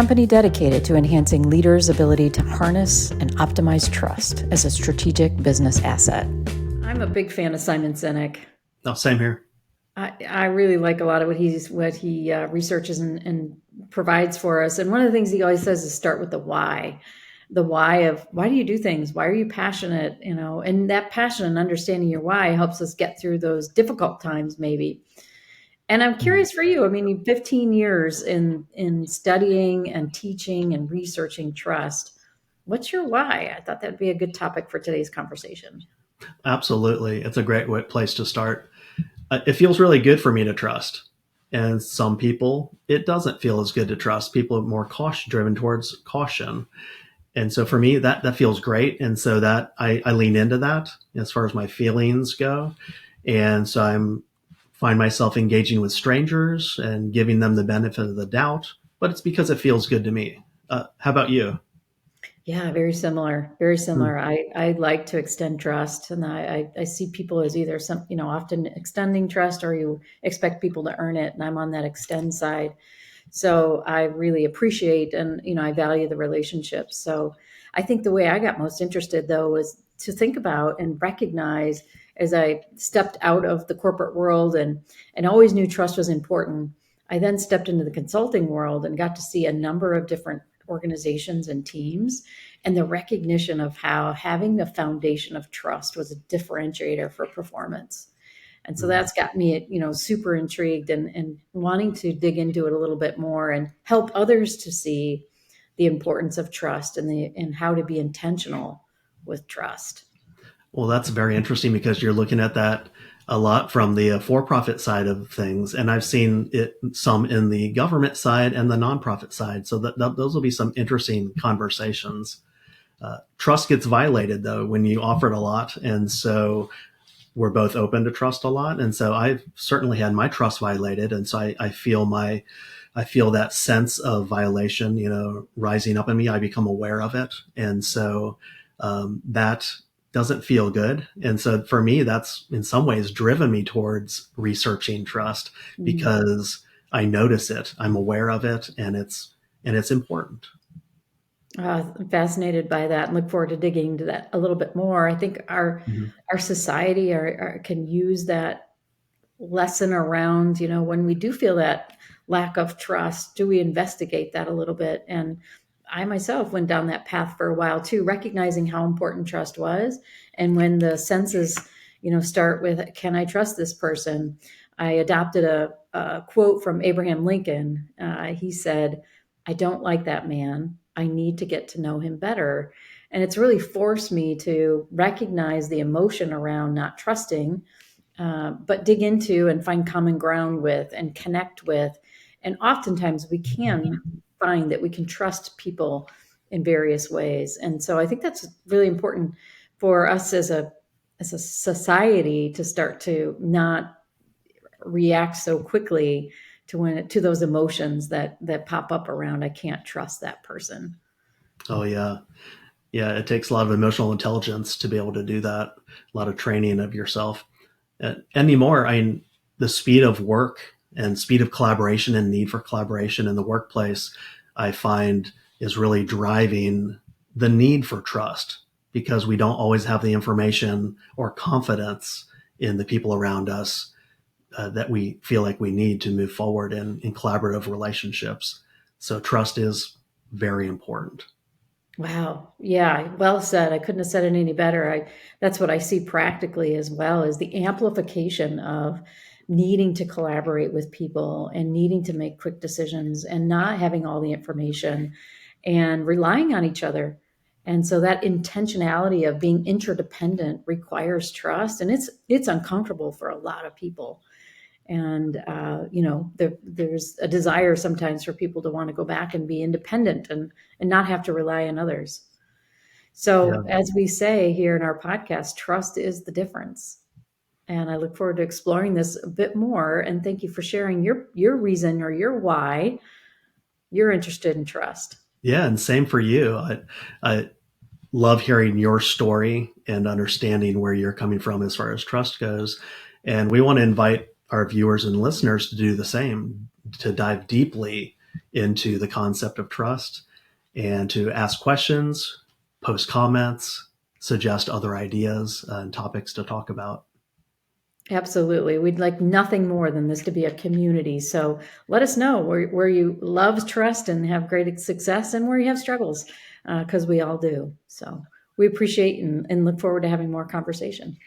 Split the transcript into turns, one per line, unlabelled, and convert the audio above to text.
company dedicated to enhancing leaders' ability to harness and optimize trust as a strategic business asset. I'm a big fan of Simon Sinek.
Oh, same here.
I really like a lot of what he researches and provides for us. And one of the things he always says is start with the why. The why of why do you do things? Why are you passionate? And that passion and understanding your why helps us get through those difficult times, maybe. And I'm curious for you. I mean, 15 years in studying and teaching and researching trust. What's your why? I thought that'd be a good topic for today's conversation.
Absolutely. It's a great place to start. It feels really good for me to trust. And some people, it doesn't feel as good to trust. People are more driven towards caution. And so for me, that feels great. And so that I lean into that as far as my feelings go. And so find myself engaging with strangers and giving them the benefit of the doubt, but it's because it feels good to me. How about you?
Yeah, very similar. Very
Hmm.
similar. I like to extend trust, and I see people as either often extending trust or you expect people to earn it, and I'm on that extend side. So I really appreciate and I value the relationships. So I think the way I got most interested though was to think about and recognize as I stepped out of the corporate world and always knew trust was important. I then stepped into the consulting world and got to see a number of different organizations and teams and the recognition of how having the foundation of trust was a differentiator for performance. And so that's got me, super intrigued and wanting to dig into it a little bit more and help others to see the importance of trust and how to be intentional with trust.
Well, that's very interesting because you're looking at that a lot from the for-profit side of things, and I've seen it some in the government side and the nonprofit side. So those will be some interesting conversations. Trust gets violated though when you offer it a lot, and so we're both open to trust a lot. And so I've certainly had my trust violated, and so I feel that sense of violation, rising up in me. I become aware of it, and so that doesn't feel good. And so for me, that's in some ways driven me towards researching trust
Mm.
because I notice it, I'm aware of it, and it's important.
I'm fascinated by that and look forward to digging into that a little bit more. I think
Mhm.
our society can use that lesson around, when we do feel that lack of trust, do we investigate that a little bit? And I myself went down that path for a while too, recognizing how important trust was. And when the senses, start with, can I trust this person? I adopted a quote from Abraham Lincoln. He said, I don't like that man. I need to get to know him better. And it's really forced me to recognize the emotion around not trusting, but dig into and find common ground with and connect with. And oftentimes we can find that we can trust people in various ways. And so I think that's really important for us as a society to start to not react so quickly to those emotions that pop up around I can't trust that person.
Oh yeah. Yeah, it takes a lot of emotional intelligence to be able to do that, a lot of training of yourself. Anymore, the speed of work and speed of collaboration and need for collaboration in the workplace, I find is really driving the need for trust because we don't always have the information or confidence in the people around us that we feel like we need to move forward in collaborative relationships. So trust is very important.
Wow. Yeah, well said. I couldn't have said it any better. That's what I see practically as well is the amplification of needing to collaborate with people and needing to make quick decisions and not having all the information and relying on each other. And so that intentionality of being interdependent requires trust and it's uncomfortable for a lot of people. And there's a desire sometimes for people to want to go back and be independent and not have to rely on others.
Yeah.
So as we say here in our podcast, trust is the difference. And I look forward to exploring this a bit more. And thank you for sharing your reason or your why you're interested in trust.
Yeah, and same for you. I love hearing your story and understanding where you're coming from as far as trust goes. And we want to invite our viewers and listeners to do the same, to dive deeply into the concept of trust and to ask questions, post comments, suggest other ideas and topics to talk about.
Absolutely. We'd like nothing more than this to be a community. So let us know where you love trust and have great success and where you have struggles, because we all do. So we appreciate and look forward to having more conversation.